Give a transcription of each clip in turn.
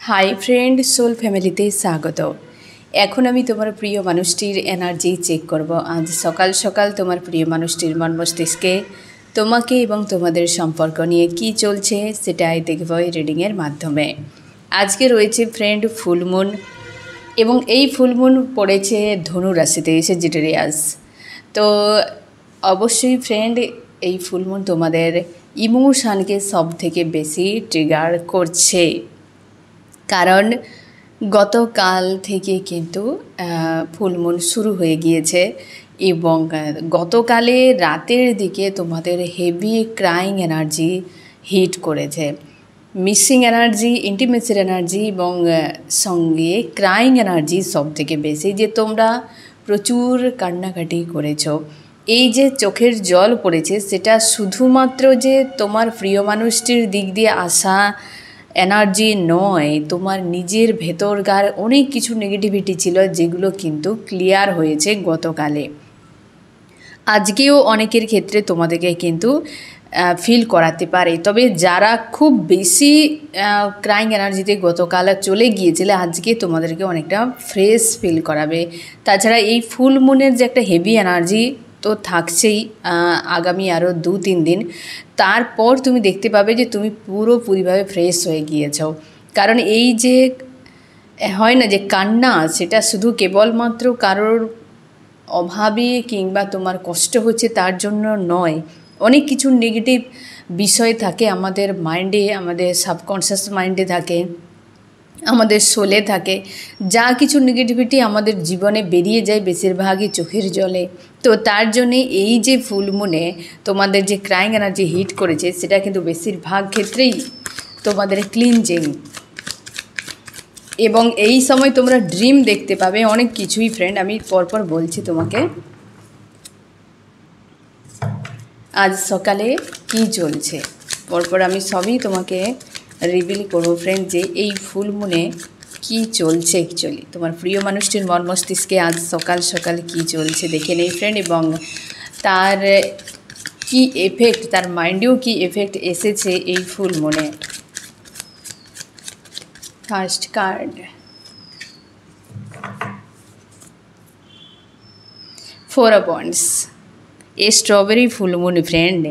Hi friend, soul ফ্যামিলিতে স্বাগত। এখন আমি তোমার প্রিয় মানুষটির এনার্জি চেক করব। আজ সকাল সকাল তোমার প্রিয় মানুষটির মন মস্তিষ্কে তোমাকে এবং তোমাদের সম্পর্ক নিয়ে কি চলছে সেটাই দেখব এই রিডিংয়ের মাধ্যমে। আজকে রয়েছে ফ্রেন্ড ফুলমুন, এবং এই ফুলমুন পড়েছে ধনু রাশিতে, সেজিটেরিয়াস। তো অবশ্যই ফ্রেন্ড, এই ফুলমুন তোমাদের ইমোশানকে সব থেকে বেশি ট্রিগার করছে, কারণ গতকাল থেকে কিন্তু ফুলমুন শুরু হয়ে গিয়েছে এবং গতকালে রাতের দিকে তোমাদের হেভি ক্রাইং এনার্জি হিট করেছে। মিসিং এনার্জি, ইন্টিমেসির এনার্জি এবং সঙ্গে ক্রাইং এনার্জি সব থেকে বেশি, যে তোমরা প্রচুর কান্নাকাটি করেছো। এই যে চোখের জল পড়েছে সেটা শুধুমাত্র যে তোমার প্রিয় মানুষটির দিক দিয়ে আসা এনার্জি নয়, তোমার নিজের ভেতরকার অনেক কিছু নেগেটিভিটি ছিল যেগুলো কিন্তু ক্লিয়ার হয়েছে গতকালে। আজকেও অনেকের ক্ষেত্রে তোমাদেরকে কিন্তু ফিল করাতে পারে, তবে যারা খুব বেশি ক্রাইং এনার্জিতে গতকাল চলে গিয়েছিলে, আজকে তোমাদেরকে অনেকটা ফ্রেশ ফিল করাবে। তাছাড়া এই ফুল মুনের যে একটা হেভি এনার্জি তো থাকছেই আগামী আরও 2-3 দিন, তারপর তুমি দেখতে পাবে যে তুমি পুরোপুরিভাবে ফ্রেশ হয়ে গিয়েছ। কারণ এই যে হয় না যে কান্না, সেটা শুধু কেবলমাত্র কারোর অভাবে কিংবা তোমার কষ্ট হচ্ছে তার জন্য নয়। অনেক কিছু নেগেটিভ বিষয় থাকে আমাদের মাইন্ডে, আমাদের সাবকনশিয়াস মাইন্ডে থাকে, আমাদের সোলে থাকে। যা কিছু নেগেটিভিটি আমাদের জীবনে বেরিয়ে যায় বেশিরভাগই চোখের জলে। তো তার জন্যে এই যে ফুলমুনে তোমাদের যে ক্রাইং এনার্জি হিট করেছে, সেটা কিন্তু বেশিরভাগ ক্ষেত্রেই তোমাদের ক্লিনজিং, এবং এই সময় তোমরা ড্রিম দেখতে পাবে অনেক কিছুই। ফ্রেন্ড, আমি পরপর বলছি তোমাকে আজ সকালে কি চলছে, পরপর আমি সবই তোমাকে রিভিল করবো ফ্রেন্ড, যে এই ফুলমুনে কি চলছে অ্যাকচুয়ালি তোমার প্রিয় মানুষটির মন মস্তিষ্কে আজ সকাল সকাল কি চলছে দেখে নেই ফ্রেন্ড, এবং তার কি এফেক্ট, তার মাইন্ডেও কি এফেক্ট এসেছে এই ফুলমুনে। First card, 4 of Wands, a strawberry full moon friend,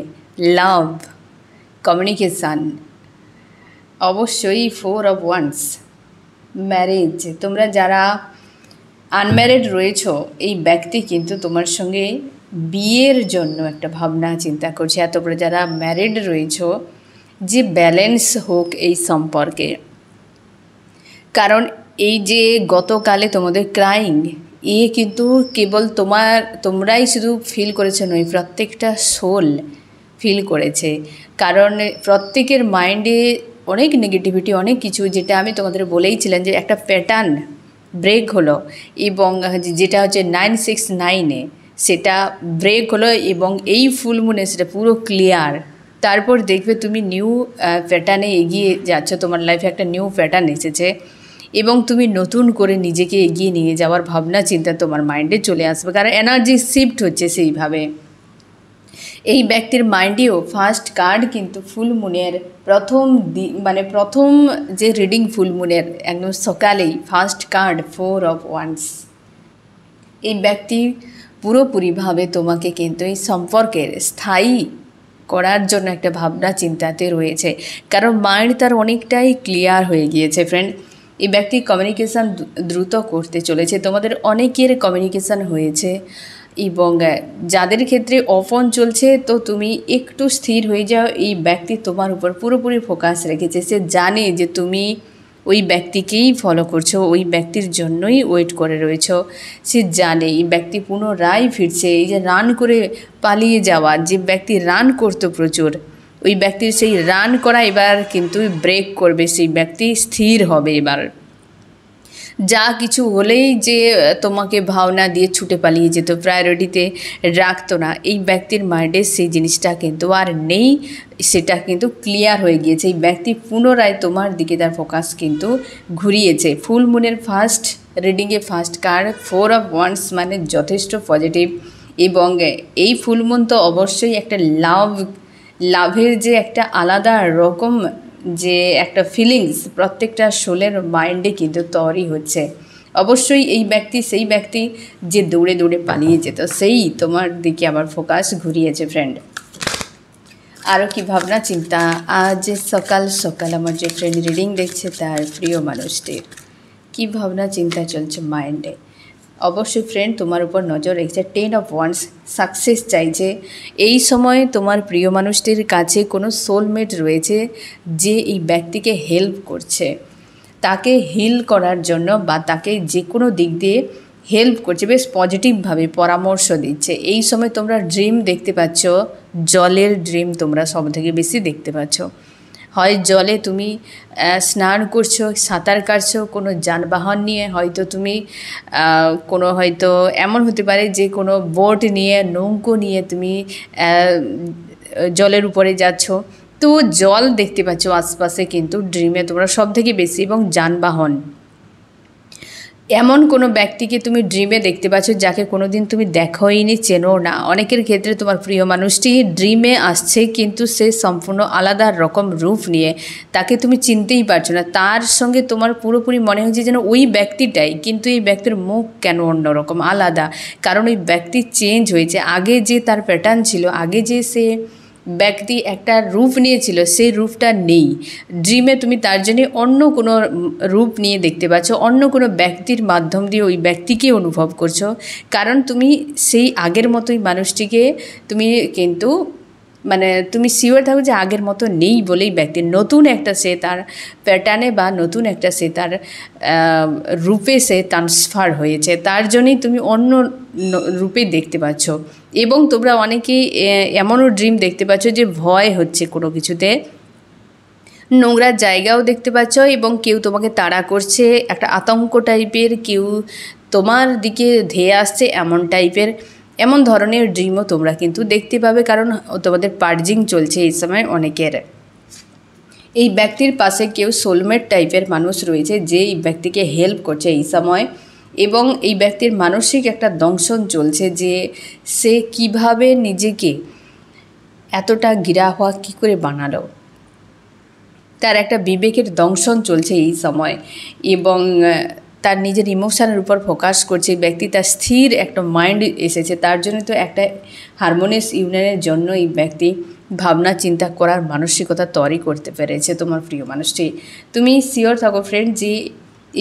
love, communication. অবশ্যই 4 of Wands, ম্যারেজ। তোমরা যারা আনম্যারিড রয়েছো, এই ব্যক্তি কিন্তু তোমার সঙ্গে বিয়ের জন্য একটা ভাবনা চিন্তা করছে। তোমরা যারা ম্যারিড রয়েছো, যে ব্যালেন্স হোক এই সম্পর্কে, কারণ এই যে গতকালে তোমাদের ক্রাইং, কিন্তু কেবল তোমরাই শুধু ফিল করেছো নয়, প্রত্যেকটা সোল ফিল করেছে। কারণ প্রত্যেকের মাইন্ডে অনেক নেগেটিভিটি, অনেক কিছু, যেটা আমি তোমাদের বলেইছিলাম যে একটা প্যাটার্ন ব্রেক হলো, এবং যেটা হচ্ছে 969-এ সেটা ব্রেক হলো, এবং এই ফুলমুনে সেটা পুরো ক্লিয়ার। তারপর দেখবে তুমি নিউ প্যাটার্নে এগিয়ে যাচ্ছ, তোমার লাইফে একটা নিউ প্যাটার্ন এসেছে, এবং তুমি নতুন করে নিজেকে এগিয়ে নিয়ে যাওয়ার ভাবনা চিন্তা তোমার মাইন্ডে চলে আসবে, কারণ এনার্জি শিফট হচ্ছে সেইভাবে। এই ব্যক্তির মাইন্ডেও ফার্স্ট কার্ড কিন্তু ফুলমুনের প্রথম যে রিডিং ফুলমুনের একদম সকালেই ফার্স্ট কার্ড 4 of Wands। এই ব্যক্তি পুরোপুরিভাবে তোমাকে কিন্তু এই সম্পর্কের স্থায়ী করার জন্য একটা ভাবনা চিন্তাতে রয়েছে, কারণ মাইন্ড তার অনেকটাই ক্লিয়ার হয়ে গিয়েছে ফ্রেন্ড। এই ব্যক্তি কমিউনিকেশান দ্রুত করতে চলেছে, তোমাদের অনেকের কমিউনিকেশান হয়েছে, এবং যাদের ক্ষেত্রে অফ-অন চলছে তো তুমি একটু স্থির হয়ে যাও। এই ব্যক্তি তোমার উপর পুরোপুরি ফোকাস রেখেছে, সে জানে যে তুমি ওই ব্যক্তিকেই ফলো করছো, ওই ব্যক্তির জন্যই ওয়েট করে রয়েছো। সে জানে এই ব্যক্তি পুনরায় ফিরছে। এই যে রান করে পালিয়ে যাওয়া, যে ব্যক্তি রান করতো প্রচুর, ওই ব্যক্তির সেই রান করা এবার কিন্তু ব্রেক করবে। সেই ব্যক্তি স্থির হবে এবার। যা কিছু হলেই যে তোমাকে ভাবনা দিয়ে ছুটে পালিয়ে যেত, প্রায়োরিটিতে রাখতো না, এই ব্যক্তির মাইন্ডে সেই জিনিসটা কিন্তু আর নেই, সেটা কিন্তু ক্লিয়ার হয়ে গিয়েছে। এই ব্যক্তি পুনরায় তোমার দিকে তার ফোকাস কিন্তু ঘুরিয়েছে। ফুল মুনের ফার্স্ট রিডিংয়ে ফার্স্ট কার্ড 4 of Wands মানে যথেষ্ট পজিটিভ, এবং এই ফুল মুন তো অবশ্যই একটা লাভের যে একটা আলাদা রকম যে একটা ফিলিংস প্রত্যেকটা সোলের মাইন্ডে কিন্তু তৈরি হচ্ছে। অবশ্যই এই ব্যক্তি সেই ব্যক্তি যে দৌড়ে দৌড়ে পালিয়ে যেত, সেই তোমার দিকে আবার ফোকাস ঘুরিয়েছে ফ্রেন্ড। আরও কি ভাবনা চিন্তা আজ সকাল সকাল আমার যে ফ্রেন্ড রিডিং দেখছে তার প্রিয় মানুষটির কী ভাবনা চিন্তা চলছে মাইন্ডে। অবশ্যই ফ্রেন্ড তোমার উপর নজর রেখেছে, 10 অফ ওয়ান্স, সাকসেস চাইছে। এই সময় তোমার প্রিয় মানুষটির কাছে কোনো সোলমেট রয়েছে যে এই ব্যক্তিকে হেল্প করছে, তাকে হিল করার জন্য বা তাকে যে কোনো দিক দিয়ে হেল্প করছে, বেশ পজিটিভভাবে পরামর্শ দিচ্ছে। এই সময় তোমরা ড্রিম দেখতে পাচ্ছ, জলের ড্রিম তোমরা সব থেকে বেশি দেখতে পাচ্ছ। হয় জলে তুমি স্নান করছো, সাঁতার কাটছো, কোনো যানবাহন নিয়ে, হয়তো তুমি কোনো হয়তো এমন হতে পারে যে কোনো বোট নিয়ে, নৌকো নিয়ে তুমি জলের উপরে যাচ্ছ। তো জল দেখতে পাচ্ছ আশপাশে কিন্তু ড্রিমে তোমরা সব থেকে বেশি, এবং যানবাহন। এমন কোনো ব্যক্তিকে তুমি ড্রিমে দেখতে পাচ্ছ যাকে কোনো দিন তুমি দেখোইনি, চেনো না। অনেকের ক্ষেত্রে তোমার প্রিয় মানুষটি ড্রিমে আসছে, কিন্তু সে সম্পূর্ণ আলাদা রকম রূপ নিয়ে, তাকে তুমি চিনতেই পারছো না। তার সঙ্গে তোমার পুরোপুরি মনে হচ্ছে যেন ওই ব্যক্তিটাই, কিন্তু এই ব্যক্তির মুখ কেন অন্যরকম আলাদা, কারণ ওই ব্যক্তি চেঞ্জ হয়েছে। আগে যে তার প্যাটার্ন ছিল, আগে যে সে ব্যক্তি একটা রূপ নিয়েছিল, সেই রূপটা নেই। ড্রিমে তুমি তার জন্য অন্য কোনো রূপ নিয়ে দেখতে পাচ্ছ, অন্য কোনো ব্যক্তির মাধ্যম দিয়ে ওই ব্যক্তিকে অনুভব করছো, কারণ তুমি সেই আগের মতোই মানুষটিকে তুমি কিন্তু মানে তুমি শিওর থাকো যে আগের মতো নেই বলেই ব্যক্তি নতুন একটা সে তার প্যাটার্নে বা নতুন একটা সে তার রূপে সে ট্রান্সফার হয়েছে, তার জন্যই তুমি অন্য রূপে দেখতে পাচ্ছ। এবং তোমরা অনেকেই এমনও ড্রিম দেখতে পাচ্ছ যে ভয় হচ্ছে কোনো কিছুতে, নোংরা জায়গাও দেখতে পাচ্ছ, এবং কেউ তোমাকে তাড়া করছে, একটা আতঙ্ক টাইপের, কেউ তোমার দিকে ধেয়ে আসছে এমন টাইপের, এমন ধরনের ড্রিমও তোমরা কিন্তু দেখতে পাবে, কারণ তোমাদের পার্জিং চলছে এই সময় অনেকের। এই ব্যক্তির পাশে কেউ সোলমেট টাইপের মানুষ রয়েছে যে এই ব্যক্তিকে হেল্প করছে এই সময়, এবং এই ব্যক্তির মানসিক একটা দংশন চলছে যে সে কিভাবে নিজেকে এতটা গিরা হওয়া কী করে বানালো, তার একটা বিবেকের দংশন চলছে এই সময়, এবং তার নিজের ইমোশনের উপর ফোকাস করছে। ব্যক্তি তার স্থির একটা মাইন্ড এসেছে, তার জন্য তো একটা হারমোনিয়াস ইউনিয়নের জন্য এই ব্যক্তি ভাবনা চিন্তা করার মানসিকতা তৈরি করতে পেরেছে তোমার প্রিয় মানুষটি। তুমি শিওর থাকো ফ্রেন্ড যে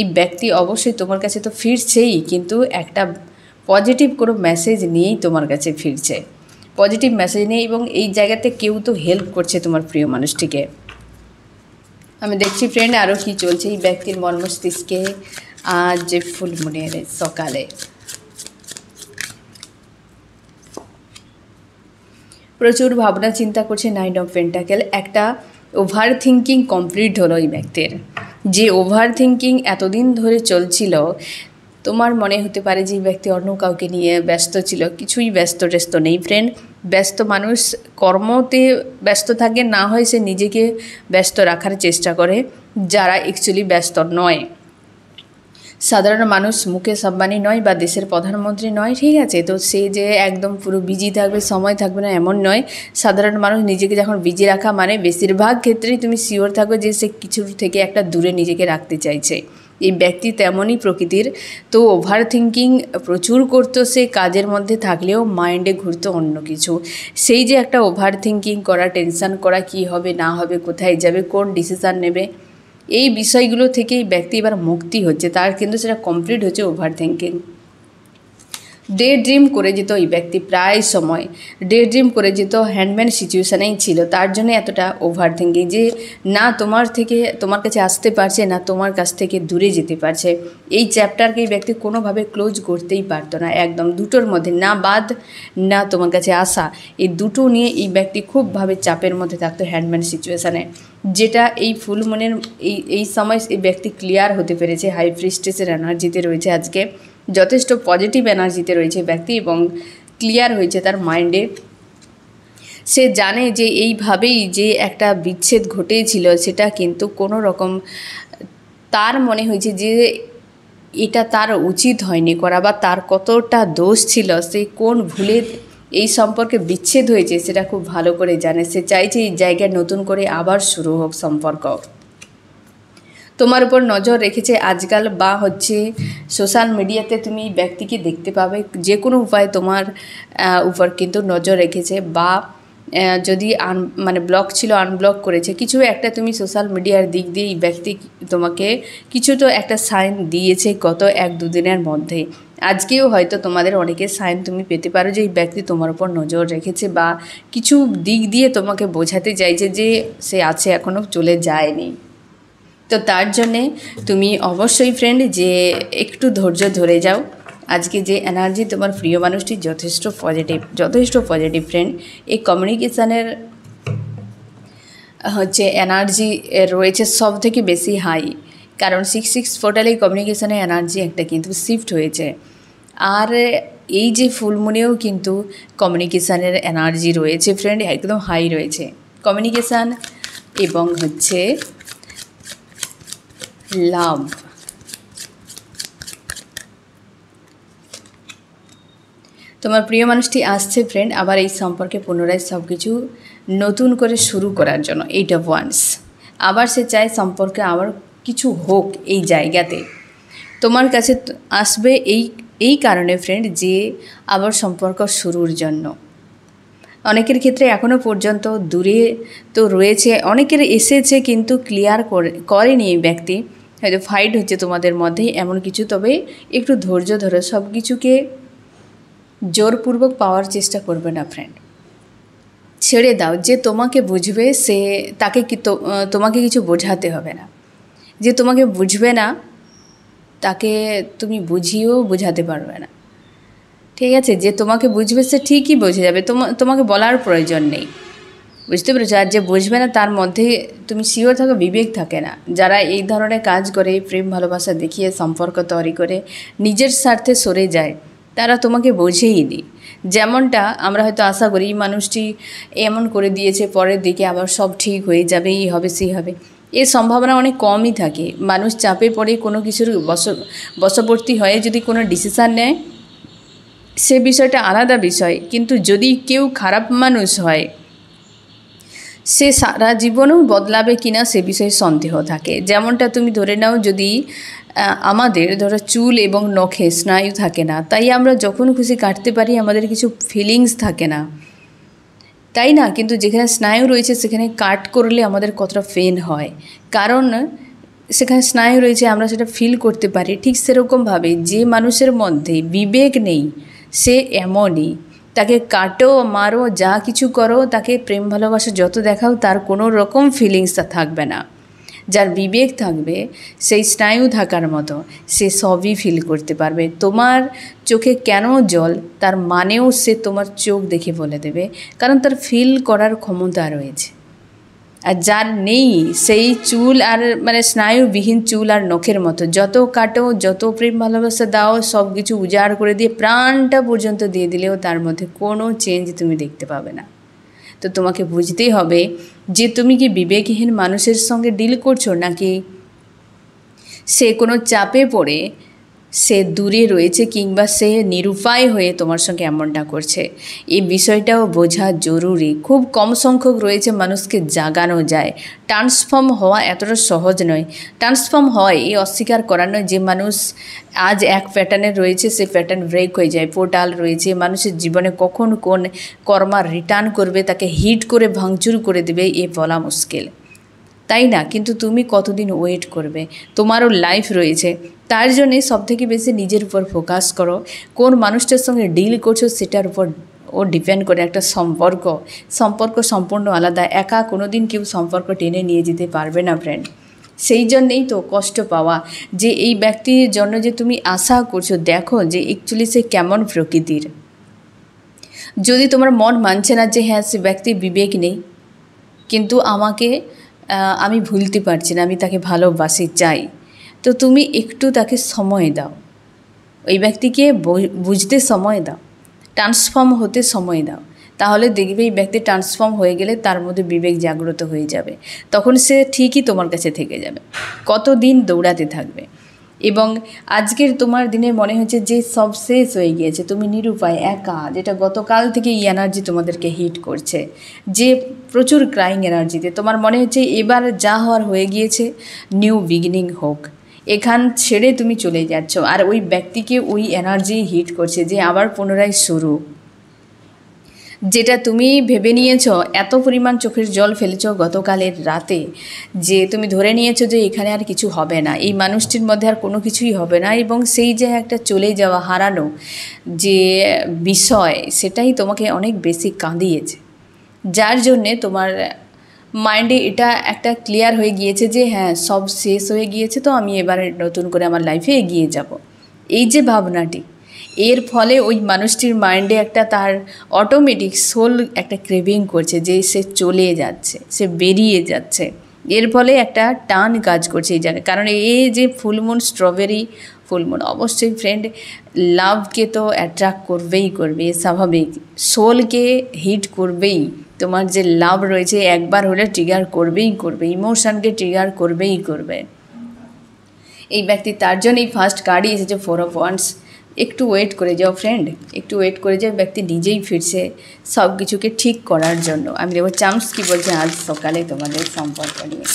এই ব্যক্তি অবশ্যই তোমার কাছে তো ফিরছেই, কিন্তু একটা পজিটিভ কোনো মেসেজ নিয়েই তোমার কাছে ফিরছে, পজিটিভ মেসেজ নিয়ে, এবং এই জায়গাতে কেউ তো হেল্প করছে তোমার প্রিয় মানুষটিকে। আমি দেখছি ফ্রেন্ড আরও কী চলছে এই ব্যক্তির মন মস্তিষ্কে আজ যে ফুল মুনের সকালে। প্রচুর ভাবনা চিন্তা করছে, 9 অফ পেন্টাকেল। একটা ওভার থিঙ্কিং কমপ্লিট হলো এই ব্যক্তির। যে ওভার থিঙ্কিং এতদিন ধরে চলছিল, তোমার মনে হতে পারে যে এই ব্যক্তি অন্য কাউকে নিয়ে ব্যস্ত ছিল, কিছুই ব্যস্ত নেই ফ্রেন্ড। ব্যস্ত মানুষ কর্মতে ব্যস্ত থাকে, না হয় সে নিজেকে ব্যস্ত রাখার চেষ্টা করে, যারা অ্যাকচুয়ালি ব্যস্ত নয়। সাধারণ মানুষ মুকেশ আম্বানি নয় বা দেশের প্রধানমন্ত্রী নয়, ঠিক আছে, তো সে যে একদম পুরো বিজি থাকবে, সময় থাকবে না এমন নয়। সাধারণ মানুষ নিজেকে যখন বিজি রাখা মানে বেশিরভাগ ক্ষেত্রেই তুমি শিওর থাকো যে সে কিছুর থেকে একটা দূরে নিজেকে রাখতে চাইছে। এই ব্যক্তি তেমনই প্রকৃতির, তো ওভার থিঙ্কিং প্রচুর করতো সে, কাজের মধ্যে থাকলেও মাইন্ডে ঘুরতো অন্য কিছু। সেই যে একটা ওভার থিঙ্কিং করা, টেনশান করা, কী হবে না হবে, কোথায় যাবে, কোন ডিসিশান নেবে, এই বিষয়গুলো থেকেই ব্যক্তি এবার মুক্তি হচ্ছে, তার কিন্তু সেটা কমপ্লিট হচ্ছে ওভার থিঙ্কিং। ডে ড্রিম করে যেত এই ব্যক্তি, প্রায় সময় ডে ড্রিম করে যেত, হ্যান্ডম্যান সিচুয়েশানেই ছিল, তার জন্য এতটা ওভার থিঙ্কিং যে না তোমার কাছে আসতে পারছে, না তোমার কাছ থেকে দূরে যেতে পারছে। এই চ্যাপ্টারকে এই ব্যক্তি কোনোভাবে ক্লোজ করতেই পারতো না, একদম দুটোর মধ্যে, না বাদ না তোমার কাছে আসা, এই দুটো নিয়ে এই ব্যক্তি খুবভাবে চাপের মধ্যে থাকতো হ্যান্ডম্যান সিচুয়েশানে, যেটা এই ফুল মুনের এই সময় এই ব্যক্তি ক্লিয়ার হতে পেরেছে। হাই প্রিস্টেসের এনার্জিতে রয়েছে আজকে, যথেষ্ট পজিটিভ এনার্জিতে রয়েছে ব্যক্তি, এবং ক্লিয়ার হয়েছে তার মাইন্ডে। সে জানে যে এইভাবেই যে একটা বিচ্ছেদ ঘটেছিল, সেটা কিন্তু কোনো রকম তার মনে হয়েছে যে এটা তার উচিত হয়নি করা, বা তার কতটা দোষ ছিল, সে কোন ভুলে এই সম্পর্কে বিচ্ছেদ হয়েছে সেটা খুব ভালো করে জানে। সে চাইছে এই জায়গায় নতুন করে আবার শুরু হোক সম্পর্ক। তোমার উপর নজর রেখেছে আজকাল, বা হচ্ছে সোশ্যাল মিডিয়াতে তুমি ব্যক্তিকে দেখতে পাবে যে কোনো উপায়ে তোমার উপর কিন্তু নজর রেখেছে, বা যদি মানে ব্লক ছিল আনব্লক করেছে, কিছু একটা তুমি সোশ্যাল মিডিয়ার দিক দিয়ে এই ব্যক্তি তোমাকে কিছু তো একটা সাইন দিয়েছে গত 1-2 দিনের মধ্যে। আজকেও হয়তো তোমাদের অনেকের সাইন তুমি পেতে পারো যে এই ব্যক্তি তোমার উপর নজর রেখেছে, বা কিছু দিক দিয়ে তোমাকে বোঝাতে চাইছে যে সে আছে, এখনও চলে যায়নি। তো তার জন্যে তুমি অবশ্যই ফ্রেন্ড যে একটু ধৈর্য ধরে যাও। আজকে যে এনার্জি তোমার প্রিয় মানুষটি যথেষ্ট পজিটিভ ফ্রেন্ড। এই কমিউনিকেশানের হচ্ছে এনার্জি রয়েছে সব থেকে বেশি হাই, কারণ 6-6 পোর্টালে কমিউনিকেশানের এনার্জি একটা কিন্তু শিফট হয়েছে। আর এই যে ফুলমুনেও কিন্তু কমিউনিকেশানের এনার্জি রয়েছে ফ্রেন্ড, একদম হাই রয়েছে কমিউনিকেশান এবং হচ্ছে লাভ। তোমার প্রিয় মানুষটি আসছে ফ্রেন্ড আবার এই সম্পর্কে পুনরায় সব কিছু নতুন করে শুরু করার জন্য। 8 of Wands আবার সে চায় সম্পর্কে আবার কিছু হোক এই জায়গাতে। তোমার কাছে আসবে এই কারণে ফ্রেন্ড যে আবার সম্পর্ক শুরুর জন্য। অনেকের ক্ষেত্রে এখনও পর্যন্ত দূরে তো রয়েছে, অনেকের এসেছে কিন্তু ক্লিয়ার করেনি এই ব্যক্তি, হয়তো ফাইট হচ্ছে তোমাদের মধ্যেই এমন কিছু। তবে একটু ধৈর্য ধরে সব কিছুকে জোরপূর্বক পাওয়ার চেষ্টা করবে না ফ্রেন্ড, ছেড়ে দাও। যে তোমাকে বুঝবে সে তাকে তোমাকে কিছু বোঝাতে হবে না। যে তোমাকে বুঝবে না তাকে তুমি বুঝিয়েও বোঝাতে পারবে না, ঠিক আছে? যে তোমাকে বুঝবে সে ঠিকই বুঝে যাবে, তোমাকে বলার প্রয়োজন নেই, বুঝতে পেরেছো? আর যে বুঝবে না তার মধ্যে তুমি শিওর থাকো বিবেক থাকে না। যারা এই ধরনের কাজ করে, প্রেম ভালোবাসা দেখিয়ে সম্পর্ক তৈরি করে নিজের স্বার্থে সরে যায়, তারা তোমাকে বোঝেই নি। যেমনটা আমরা হয়তো আশা করি এই মানুষটি এমন করে দিয়েছে, পরের দিকে আবার সব ঠিক হয়ে যাবে, এই হবে সেই হবে, এর সম্ভাবনা অনেক কমই থাকে। মানুষ চাপে পড়ে কোনো কিছুর বশবর্তী হয়ে যদি কোনো ডিসিশান নেয় সে বিষয়টা আলাদা বিষয়, কিন্তু যদি কেউ খারাপ মানুষ হয় সে সারা জীবনেও বদলাবে কিনা সে বিষয়ে সন্দেহ থাকে। যেমনটা তুমি ধরে নাও, যদি আমাদের ধরো চুল এবং নখে স্নায়ু থাকে না, তাই আমরা যখন খুশি কাটতে পারি, আমাদের কিছু ফিলিংস থাকে না, তাই না? কিন্তু যেখানে স্নায়ু রয়েছে সেখানে কাট করলে আমাদের কতটা পেন হয়, কারণ সেখানে স্নায়ু রয়েছে, আমরা সেটা ফিল করতে পারি। ঠিক সেরকমভাবে যে মানুষের মধ্যে বিবেক নেই সে এমনই, তাকে কাটো মারো যা কিছু করো, তাকে প্রেম ভালোবাসা যত দেখাও, তার কোনো রকম ফিলিংস থাকবে না। যার বিবেক থাকবে, সেই স্নায়ু থাকার মতো, সে সবই ফিল করতে পারবে। তোমার চোখে কেন জল তার মানেও সে তোমার চোখ দেখে বলে দেবে, কারণ তার ফিল করার ক্ষমতা রয়েছে। আর যার নেই সেই চুল আর মানে স্নায়ুবিহীন চুল আর নখের মতো, যত কাটো যত প্রেম ভালোবাসা দাও সব কিছু উজাড় করে দিয়ে প্রাণটা পর্যন্ত দিয়ে দিলেও তার মধ্যে কোনো চেঞ্জ তুমি দেখতে পাবে না। তো তোমাকে বুঝতেই হবে যে তুমি কি বিবেকহীন মানুষের সঙ্গে ডিল করছো, নাকি সে কোনো চাপে পড়ে সে দূরে রয়েছে, কিংবা সে নিরুপায় হয়ে তোমার সঙ্গে এমনটা করছে। এই বিষয়টাও বোঝা জরুরি। খুব কম সংখ্যক রয়েছে মানুষকে জাগানো যায়। ট্রান্সফর্ম হওয়া এতটা সহজ নয়। ট্রান্সফর্ম হয় এই অস্বীকার করার নয়। যে মানুষ আজ এক প্যাটার্নের রয়েছে সে প্যাটার্ন ব্রেক হয়ে যায়। পোর্টাল রয়েছে মানুষের জীবনে, কখন কোন কর্মা রিটার্ন করবে, তাকে হিট করে ভাঙচুর করে দেবে এ বলা মুশকিল, তাই না? কিন্তু তুমি কতদিন ওয়েট করবে? তোমারও লাইফ রয়েছে। তার জন্যে সবথেকে বেশি নিজের উপর ফোকাস করো। কোন মানুষটার সঙ্গে ডিল করছো সেটার উপর ডিপেন্ড করে একটা সম্পর্ক সম্পূর্ণ আলাদা। একা কোনো দিন কেউ সম্পর্ক টেনে নিয়ে যেতে পারবে না ফ্রেন্ড। সেই জন্যেই তো কষ্ট পাওয়া, যে এই ব্যক্তির জন্য যে তুমি আশা করছো, দেখো যে অ্যাকচুয়ালি সে কেমন প্রকৃতির। যদি তোমার মন মানছে না যে হ্যাঁ সে ব্যক্তি বিবেক নেই, কিন্তু আমি ভুলতে পারছি না, আমি তাকে ভালোবাসি চাই, তো তুমি একটু তাকে সময় দাও, ওই ব্যক্তিকে বুঝতে সময় দাও, ট্রান্সফর্ম হতে সময় দাও। তাহলে দেখবে এই ব্যক্তি ট্রান্সফর্ম হয়ে গেলে তার মধ্যে বিবেক জাগ্রত হয়ে যাবে, তখন সে ঠিকই তোমার কাছে থেকে যাবে। কতদিন দৌড়াতে থাকবে? এবং আজকের তোমার দিনে মনে হচ্ছে যে সব শেষ হয়ে গিয়েছে, তুমি নিরুপায় একা, যেটা গতকাল থেকে এই এনার্জি তোমাদেরকে হিট করছে, যে প্রচুর ক্রাইং এনার্জিতে তোমার মনে হচ্ছে এবার যা হওয়ার হয়ে গিয়েছে, নিউ বিগিনিং হোক, এখান ছেড়ে তুমি চলে যাচ্ছ। আর ওই ব্যক্তিকে ওই এনার্জি হিট করছে যে আবার পুনরায় শুরু। যেটা তুমি ভেবে নিয়েছ, এত পরিমাণ চোখের জল ফেলেছ গতকালের রাতে, যে তুমি ধরে নিয়েছো যে এখানে আর কিছু হবে না, এই মানুষটির মধ্যে আর কোনো কিছুই হবে না, এবং সেই যে একটা চলে যাওয়া, হারানো যে বিষয়, সেটাই তোমাকে অনেক বেশি কাঁদিয়েছে, যার জন্যে তোমার মাইন্ডে এটা একটা ক্লিয়ার হয়ে গিয়েছে যে হ্যাঁ, সব শেষ হয়ে গিয়েছে, তো আমি এবারে নতুন করে আমার লাইফে এগিয়ে যাব। এই যে ভাবনাটি, এর ফলে ওই মানুষটির মাইন্ডে একটা তার অটোমেটিক সোল একটা ক্রেভিং করছে যে সে চলে যাচ্ছে, সে বেরিয়ে যাচ্ছে। এর ফলে একটা টান কাজ করছে এই জায়গায়, কারণ এই যে ফুলমুন, স্ট্রবেরি ফুলমুন, অবশ্যই ফ্রেন্ড লাভকে তো অ্যাট্রাক্ট করবেই করবে, স্বাভাবিক, সোলকে হিট করবেই। তোমার যে লাভ রয়েছে একবার হলে ট্রিগার করবেই করবে, ইমোশনকে ট্রিগার করবেই করবে এই ব্যক্তি। তার জন্যই ফার্স্ট কার্ডই এসেছে 4 of Wands। একটু ওয়েট করে যাও ফ্রেন্ড, একটু ওয়েট করে যাও, ব্যক্তি নিজেই ফিরছে সব কিছুকে ঠিক করার জন্য। আমি দেখবো চান্স কী বলছে আজ সকালে তোমাদের সম্পর্ক নিয়ে।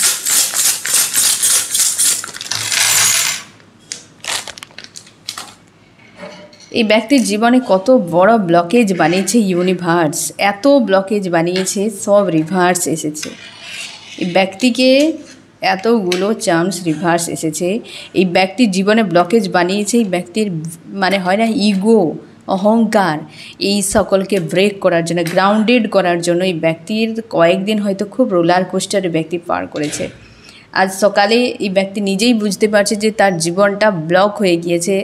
এই ব্যক্তির জীবনে কত বড় ব্লকেজ বানিয়েছে ইউনিভার্স, এত ব্লকেজ বানিয়েছে, সব রিভার্স এসেছে। এই ব্যক্তিকে এতগুলো চান্স রিভার্স এসেছে, এই ব্যক্তির জীবনে ব্লকেজ বানিয়েছে। এই ব্যক্তির মানে হয় না ইগো, অহংকার, এই সকলকে ব্রেক করার জন্য, গ্রাউন্ডেড করার জন্য এই ব্যক্তির কয়েকদিন হয়তো খুব রোলার কোস্টারে ব্যক্তি পার করেছে। আজ সকালে এই ব্যক্তি নিজেই বুঝতে পারছে যে তার জীবনটা ব্লক হয়ে গিয়েছে।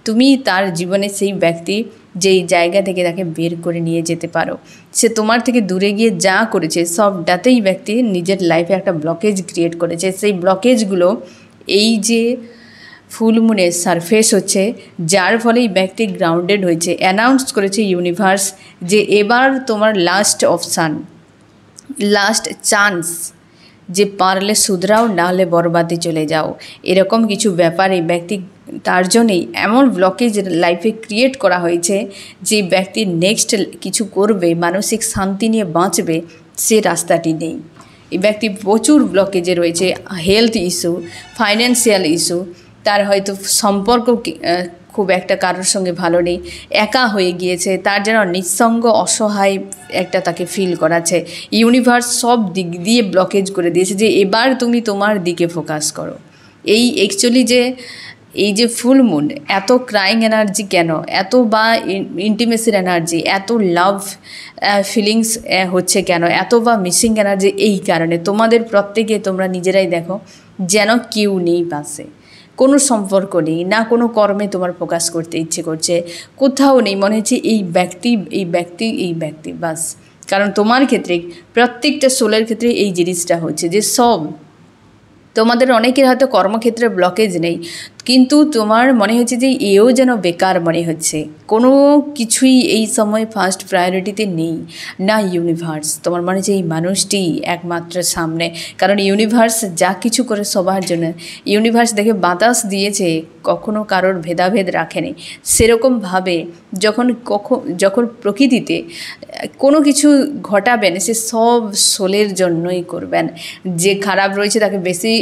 তুমি তার জীবনে সেই ব্যক্তি যেই জায়গা থেকে তাকে বের করে নিয়ে যেতে পারো। সে তোমার থেকে দূরে গিয়ে যা করেছে সবটাতেই ব্যক্তি নিজের লাইফে একটা ব্লকেজ ক্রিয়েট করেছে। সেই ব্লকেজগুলো এই যে ফুল মুনে সারফেস হচ্ছে, যার ফলে এই ব্যক্তি গ্রাউন্ডেড হয়েছে। অ্যানাউন্স করেছে ইউনিভার্স যে এবার তোমার লাস্ট অপশান, লাস্ট চান্স, যে পারলে শুধরাও, না হলে বরবাদে চলে যাও, এরকম কিছু ব্যাপার এই ব্যক্তি, তার জন্যেই এমন ব্লকেজ লাইফে ক্রিয়েট করা হয়েছে যে ব্যক্তি নেক্সট কিছু করবে, মানসিক শান্তি নিয়ে বাঁচবে, সে রাস্তাটি নেই। এই ব্যক্তি প্রচুর ব্লকেজে রয়েছে, হেলথ ইস্যু, ফাইন্যান্সিয়াল ইস্যু, তার হয়তো সম্পর্ক খুব একটা কারোর সঙ্গে ভালো নেই, একা হয়ে গিয়েছে, তার যেন নিঃসঙ্গ, অসহায় একটা তাকে ফিল করাচ্ছে। ইউনিভার্স সব দিক দিয়ে ব্লকেজ করে দিয়েছে যে এবার তুমি তোমার দিকে ফোকাস করো। এই অ্যাকচুয়ালি যে এই যে ফুল মুন, এত ক্রাইং এনার্জি কেন, এত বা ইন্টিমেসির এনার্জি, এত লাভ ফিলিংস হচ্ছে কেন, এত বা মিসিং এনার্জি, এই কারণে তোমাদের প্রত্যেকে তোমরা নিজেরাই দেখো যেন কেউ নেই পাশে, কোনো সম্পর্ক নেই, না কোনো কর্মে তোমার ফোকাস করতে ইচ্ছে করছে, কোথাও নেই, মনে হচ্ছে এই ব্যক্তি এই ব্যক্তি এই ব্যক্তি বাস। কারণ তোমার ক্ষেত্রে, প্রত্যেকটা সোলের ক্ষেত্রে এই জিনিসটা হচ্ছে যে সব তোমাদের অনেকের হয়তো কর্মক্ষেত্রে ব্লকেজ নেই, কিন্তু তোমার মনে হচ্ছে যে এও যেন বেকার মনে হচ্ছে, কোনো কিছুই এই সময় ফার্স্ট প্রায়োরিটিতে নেই না। ইউনিভার্স তোমার মনে হচ্ছে এই মানুষটি একমাত্র সামনে, কারণ ইউনিভার্স যা কিছু করে সবার জন্য, ইউনিভার্স দেখে বাতাস দিয়েছে, কখনো কারোর ভেদাভেদ রাখেনি। সেরকমভাবে যখন প্রকৃতিতে কোনো কিছু ঘটাবেন, সে সব সোলের জন্যই করবেন। যে খারাপ রয়েছে তাকে বেশি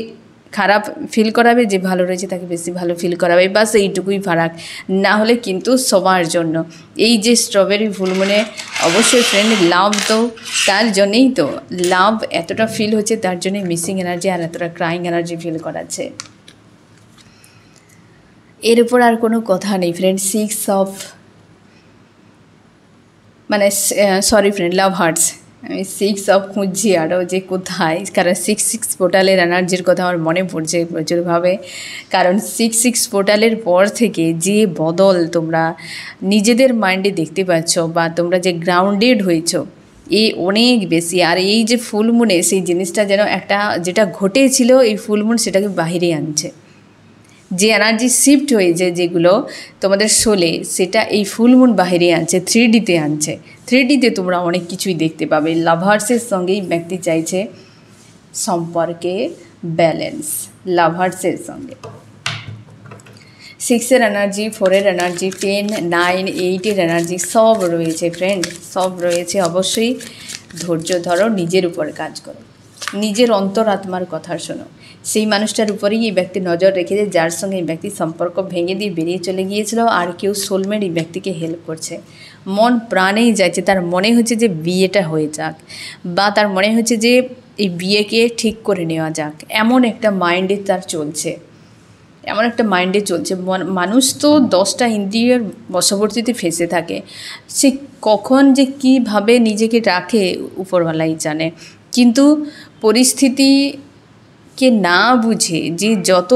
খারাপ ফিল করাবে, যে ভালো রয়েছে তাকে বেশি ভালো ফিল করাবে, বাস এইটুকুই ফারাক, না হলে কিন্তু সবার জন্য। এই যে স্ট্রবেরি ফুলমুনে অবশ্যই ফ্রেন্ড লাভ, তো তার জন্যেই তো লাভ এতটা ফিল হচ্ছে, তার জন্যই মিসিং এনার্জি আর এতটা ক্রাইং এনার্জি ফিল করাচ্ছে। এর উপর আর কোনো কথা নেই ফ্রেন্ড। 6 অফ মানে সরি ফ্রেন্ড, লাভ হার্টস, আমি 6 অফ খুঁজছি আরও যে কোথায়, কারণ 6 পোর্টালের এনার্জির কথা আমার মনে পড়ছে প্রচুরভাবে। কারণ 6 পোর্টালের পর থেকে যে বদল তোমরা নিজেদের মাইন্ডে দেখতে পাচ্ছ, বা তোমরা যে গ্রাউন্ডেড হয়েছো, এই অনেক বেশি। আর এই যে ফুলমুনে সেই জিনিসটা যেন একটা, যেটা ঘটেছিল এই ফুলমুন সেটাকে বাহিরে আনছে। যে এনার্জি শিফট হয়েছে যেগুলো তোমাদের সোলে, সেটা এই ফুলমুন বাহিরে আনছে, 3Dতে আনছে। 3Dতে তোমরা অনেক কিছুই দেখতে পাবে। লাভার্সের সঙ্গেই ব্যক্তি চাইছে সম্পর্কে ব্যালেন্স, লাভার্সের সঙ্গে। সিক্সের এনার্জি, 4-এর এনার্জি, 10, 9, 8-এর এনার্জি সব রয়েছে ফ্রেন্ড, সব রয়েছে। অবশ্যই ধৈর্য ধরো, নিজের উপর কাজ করো, নিজের অন্তরাত্মার কথা শোনো। সেই মানুষটার উপরেই এই ব্যক্তি নজর রেখেছে যার সঙ্গে এই ব্যক্তি সম্পর্ক ভেঙে দিয়ে বেরিয়ে চলে গিয়েছিল, আর কেউ সোলমেট এই ব্যক্তিকে হেল্প করছে। মন প্রাণেই যাচ্ছে, তার মনে হচ্ছে যে বিয়েটা হয়ে যাক, বা তার মনে হচ্ছে যে এই বিয়েকে ঠিক করে নেওয়া যাক, এমন একটা মাইন্ডে তার চলছে, এমন একটা মাইন্ডে চলছে। মানুষ তো 10টা ইন্দ্রিয়ের বশবর্তীতে ফেঁসে থাকে, সে কখন যে কীভাবে নিজেকে রাখে উপরওয়ালাই জানে। কিন্তু পরিস্থিতিকে না বুঝে যে যত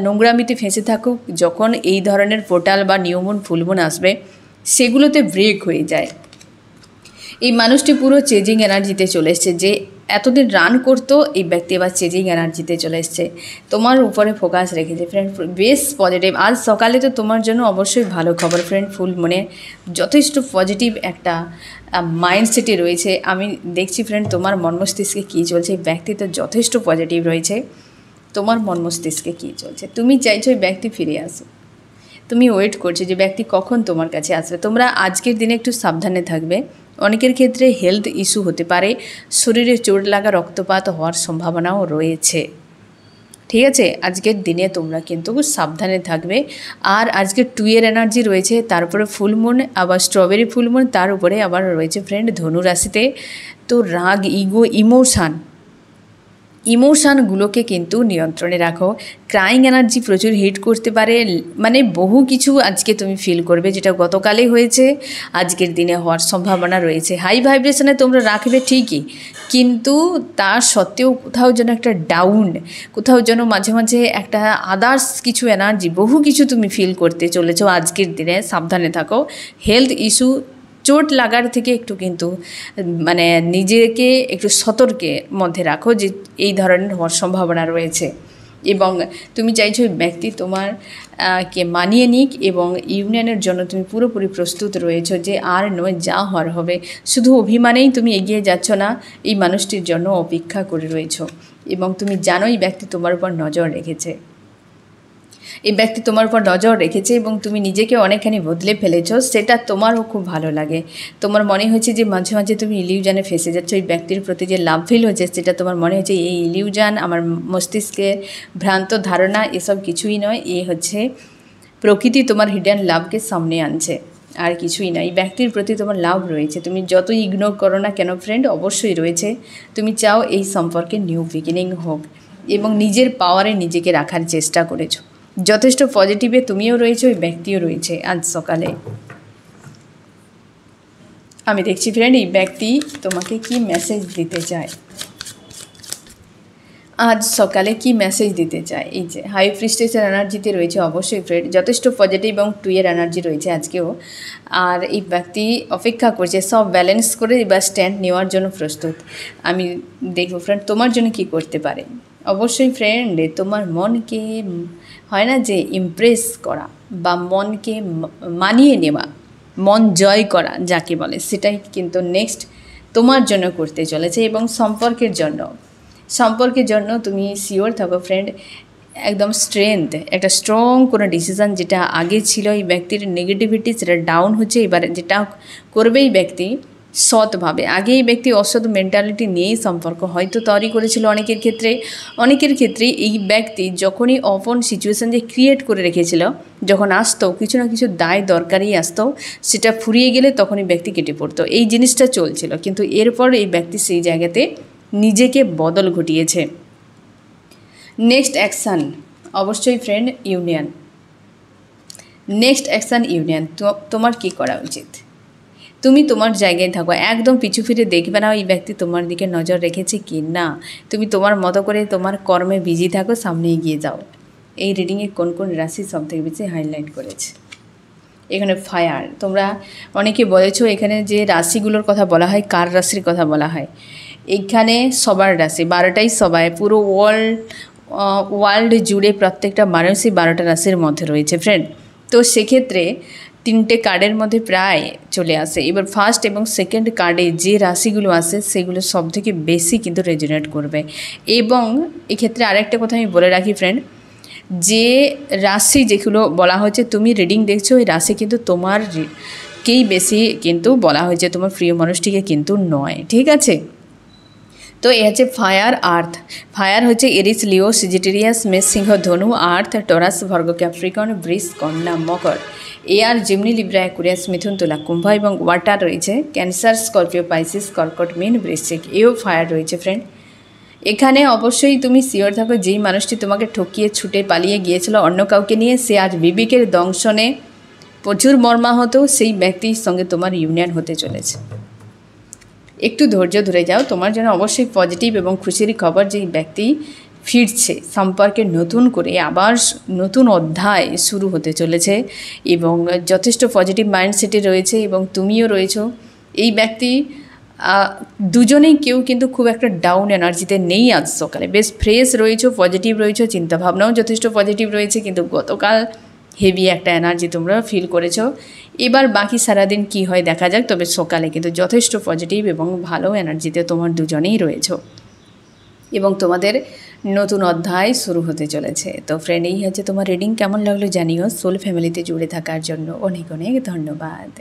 নোংরামিতে ফেঁসে থাকুক, যখন এই ধরনের পোর্টাল বা নিয়মন ফুলমুন আসবে সেগুলোতে ব্রেক হয়ে যায়। এই মানুষটি পুরো চেজিং এনার্জিতে চলে এসছে, যে এতদিন রান করতো এই ব্যক্তি এবার চেজিং এনার্জিতে চলে এসছে, তোমার উপরে ফোকাস রেখেছে ফ্রেন্ড, বেশ পজিটিভ। আজ সকালে তো তোমার জন্য অবশ্যই ভালো খবর ফ্রেন্ড, ফুল মনে যথেষ্ট পজিটিভ একটা মাইন্ডসেটে রয়েছে। আমি দেখছি ফ্রেন্ড তোমার মন মস্তিষ্কে কী চলছে, এই ব্যক্তি তো যথেষ্ট পজিটিভ রয়েছে। তোমার মন মস্তিষ্কে কী চলছে, তুমি চাইছো এই ব্যক্তি ফিরে আসুক, তুমি ওয়েট করছো যে ব্যক্তি কখন তোমার কাছে আসবে। তোমরা আজকের দিনে একটু সাবধানে থাকবে, অনেকের ক্ষেত্রে হেলথ ইস্যু হতে পারে, শরীরে চোট লাগা, রক্তপাত হওয়ার সম্ভাবনাও রয়েছে। ঠিক আছে, আজকের দিনে তোমরা কিন্তু সাবধানে থাকবে। আর আজকে 2-এর এনার্জি রয়েছে, তারপরে ফুলমুন, আবার স্ট্রবেরি ফুলমুন, তার উপরে আবার রয়েছে ফ্রেন্ড ধনু রাশিতে। তো রাগ, ইগো, ইমোশানগুলোকে কিন্তু নিয়ন্ত্রণে রাখো। ক্রাইং এনার্জি প্রচুর হিট করতে পারে, মানে বহু কিছু আজকে তুমি ফিল করবে যেটা গতকালে হয়েছে, আজকের দিনে হওয়ার সম্ভাবনা রয়েছে। হাই ভাইব্রেশনে তোমরা রাখবে ঠিকই, কিন্তু তার সত্ত্বেও কোথাও যেন একটা ডাউন, কোথাও যেন মাঝে মাঝে একটা আদার্স কিছু এনার্জি, বহু কিছু তুমি ফিল করতে চলেছো আজকের দিনে। সাবধানে থাকো, হেলথ ইস্যু, চোট লাগার থেকে একটু কিন্তু মানে নিজেকে একটু সতর্কের মধ্যে রাখো, যে এই ধরনের হওয়ার সম্ভাবনা রয়েছে। এবং তুমি চাইছো ব্যক্তি তোমার কে মানিয়ে নিক, এবং ইউনিয়নের জন্য তুমি পুরোপুরি প্রস্তুত রয়েছো, যে আর নয় যা হওয়ার হবে। শুধু অভিমানেই তুমি এগিয়ে যাচ্ছ না, এই মানুষটির জন্য অপেক্ষা করে রয়েছো, এবং তুমি জানো এই ব্যক্তি তোমার উপর নজর রেখেছে, এই ব্যক্তি তোমার উপর নজর রেখেছে, এবং তুমি নিজেকে অনেকখানি বদলে ফেলেছ, সেটা তোমারও খুব ভালো লাগে। তোমার মনে হচ্ছে যে মাঝে মাঝে তুমি ইলিউজানে ফেসে যাচ্ছ, এই ব্যক্তির প্রতি যে লাভ ফিল হচ্ছে সেটা তোমার মনে হচ্ছে এই ইলিউজান, আমার মস্তিষ্কের ভ্রান্ত ধারণা, এসব কিছুই নয়, এ হচ্ছে প্রকৃতি তোমার হিডেন লাভকে সামনে আনছে, আর কিছুই নয়। এই ব্যক্তির প্রতি তোমার লাভ রয়েছে, তুমি যতই ইগনোর করো না কেন ফ্রেন্ড, অবশ্যই রয়েছে। তুমি চাও এই সম্পর্কে নিউ বিগিনিং হোক, এবং নিজের পাওয়ারে নিজেকে রাখার চেষ্টা করেছো। যথেষ্ট পজিটিভে তুমিও রয়েছে, ওই ব্যক্তিও রয়েছে। আজ সকালে আমি দেখছি ফ্রেন্ড এই ব্যক্তি তোমাকে কি মেসেজ দিতে চায়, আজ সকালে কি মেসেজ দিতে চায়। এই যে হাই প্রিস্টেসের এনার্জিতে রয়েছে অবশ্যই ফ্রেন্ড, যথেষ্ট পজিটিভ, এবং 2-এর এনার্জি রয়েছে আজকেও। আর এই ব্যক্তি অপেক্ষা করছে, সব ব্যালেন্স করে এবার স্ট্যান্ড নেওয়ার জন্য প্রস্তুত। আমি দেখবো ফ্রেন্ড তোমার জন্য কি করতে পারে। অবশ্যই ফ্রেন্ড তোমার মনকে হয় না যে ইমপ্রেস করা, বা মনকে মানিয়ে নেওয়া, মন জয় করা যাকে বলে, সেটাই কিন্তু নেক্সট তোমার জন্য করতে চলেছে। এবং সম্পর্কের জন্য তুমি শিওর থাকো ফ্রেন্ড, একদম একটা স্ট্রং কোনো ডিসিশান, যেটা আগে ছিল এই ব্যক্তির নেগেটিভিটি সেটা ডাউন হচ্ছে, এবার যেটা করবে এই ব্যক্তি সৎভাবে। আগে এই ব্যক্তি অসৎ মেন্টালিটি নিয়েই সম্পর্ক হয়তো তৈরি করেছিল অনেকের ক্ষেত্রে এই ব্যক্তি যখনই অপন সিচুয়েশান যে ক্রিয়েট করে রেখেছিল, যখন আসতো কিছু না কিছু দায় দরকারই আসতো, সেটা ফুরিয়ে গেলে তখনই ব্যক্তি কেটে পড়তো, এই জিনিসটা চলছিল। কিন্তু এরপর এই ব্যক্তি সেই জায়গাতে নিজেকে বদল ঘটিয়েছে। নেক্সট অ্যাকশান অবশ্যই friend union, next action union. তোমার কি করা উচিত, তুমি তোমার জায়গায় থাকো, একদম পিছু ফিরে দেখবে না এই ব্যক্তি তোমার দিকে নজর রেখেছে কি না। তুমি তোমার মতো করে তোমার কর্মে বিজি থাকো, সামনে এগিয়ে যাও। এই রিডিংয়ে কোন কোন রাশি সবথেকে বেশি হাইলাইট করেছে। এখানে ফায়ার, তোমরা অনেকে বলেছো এখানে যে রাশিগুলোর কথা বলা হয়, কার রাশির কথা বলা হয়, এখানে সবার রাশি 12টাই, সবাই পুরো ওয়ার্ল্ড জুড়ে প্রত্যেকটা মানুষই 12টা রাশির মধ্যে রয়েছে ফ্রেন্ড। তো সেক্ষেত্রে 3টে কার্ডের মধ্যে প্রায় চলে আসে। এবার ফার্স্ট এবং সেকেন্ড কার্ডে যে রাশিগুলো আসে সেগুলো সবথেকে বেশি কিন্তু রেজোনেট করবে। এবং এক্ষেত্রে আরেকটা কথা আমি বলে রাখি ফ্রেন্ড, যে রাশি যেগুলো বলা হচ্ছে তুমি রিডিং দেখছো, ওই রাশি কিন্তু তোমার কেই বেশি কিন্তু বলা হয়েছে, তোমার প্রিয় মানুষটিকে কিন্তু নয়, ঠিক আছে। তো এ হচ্ছে ফায়ার আর্থ। ফায়ার হচ্ছে এরিস, লিও, সেজিটেরিয়াস, মেষ, সিংহ, ধনু। আর্থ টরাস, ভর্গ, ক্যাপ্রিকন, বৃষ, কন্যা, মকর। এয়ার জিমনি, লিব্রা, অ্যাকুয়ারিয়াস, মিথুন, তুলা, কুম্ভ এবং ওয়াটার রয়েছে ক্যান্সার, স্করপিও, পাইসিস, কর্কট, মীন, বৃশ্চিক। এও ফায়ার রয়েছে ফ্রেন্ড। এখানে অবশ্যই তুমি শিওর থাকো যেই মানুষটি তোমাকে ঠকিয়ে ছুটে পালিয়ে গিয়েছিল অন্য কাউকে নিয়ে, সে আজ বিবেকের দংশনে প্রচুর মর্মাহত, সেই ব্যক্তির সঙ্গে তোমার ইউনিয়ন হতে চলেছে। একটু ধৈর্য ধরে যাও, তোমার জন্য অবশ্যই পজিটিভ এবং খুশির খবর, যেই ব্যক্তি ফিরছে সম্পর্কে নতুন করে, আবার নতুন অধ্যায় শুরু হতে চলেছে এবং যথেষ্ট পজিটিভ মাইন্ডসেটে রয়েছে এবং তুমিও রয়েছো। এই ব্যক্তি দুজনেই কেউ কিন্তু খুব একটা ডাউন এনার্জিতে নেই, আজ সকালে বেশ ফ্রেশ রয়েছো, পজিটিভ রয়েছো, চিন্তাভাবনাও যথেষ্ট পজিটিভ রয়েছে, কিন্তু গতকাল হেভি একটা এনার্জি তোমরা ফিল করেছো। এবার বাকি সারাদিন কি হয় দেখা যাক, তবে সকালে কিন্তু যথেষ্ট পজিটিভ এবং ভালো এনার্জিতে তোমার দুজনেই রয়েছো এবং তোমাদের নতুন অধ্যায় শুরু হতে চলেছে। তো ফ্রেন্ড, এই হচ্ছে তোমার রিডিং। কেমন লাগলো জানিও। সোল ফ্যামিলিতে জুড়ে থাকার জন্য অনেক অনেক ধন্যবাদ।